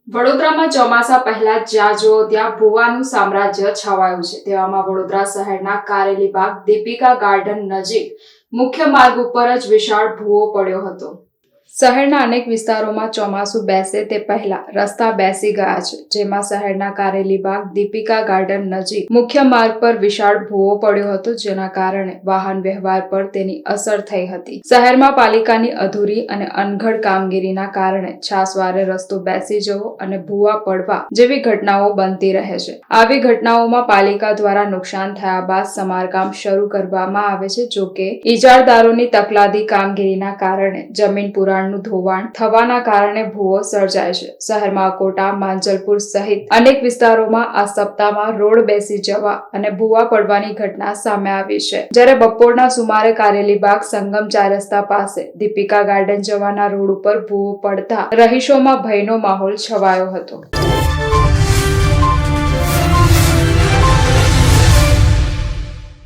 વડોદરામાં ચોમાસા પહેલા જ્યાં જુઓ ત્યાં ભૂવાનું સામ્રાજ્ય છવાયું છે। તેવામાં વડોદરા શહેરના કારેલીબાગ દીપિકા ગાર્ડન નજીક મુખ્ય માર્ગ ઉપર જ વિશાળ ભૂવો પડ્યો હતો। શહેરના અનેક વિસ્તારોમાં ચોમાસું બેસે તે પહેલા રસ્તા બેસી ગયા છે, જેમાં શહેરના કારેલીબાગ દીપિકા ગાર્ડન નજીક મુખ્ય માર્ગ પર વિશાળ ભૂવો પડ્યો હતો, જેના કારણે વાહન વ્યવહાર પર તેની અસર થઈ હતી। શહેરમાં પાલિકાની અધૂરી અને અનગઢ કામગીરીના કારણે છાસવારે રસ્તો બેસી જવો અને ભૂવા પડવા જેવી ઘટનાઓ બનતી રહે છે। આવી ઘટનાઓમાં પાલિકા દ્વારા નુકસાન થયા બાદ સમારકામ શરૂ કરવામાં આવે છે। જોકે ઇજારદારોની તકલાદી કામગીરીના કારણે જમીન પુરાણનું ધોવાણ થવાના કારણે ભૂવો સર્જાય છે। શહેરમાં અકોટા, માંજલપુર સહિત અનેક વિસ્તારોમાં આ સપ્તાહમાં રોડ બેસી જવા અને ભૂવા પડવાની ઘટના સામે આવી છે। જ્યારે બપોરના સુમારે કારેલીબાગ સંગમ 4 રસ્તા પાસે દીપિકા ગાર્ડન જવાના રોડ ઉપર ભૂવો પડતા રહીશોમાં ભયનો માહોલ છવાયો હતો।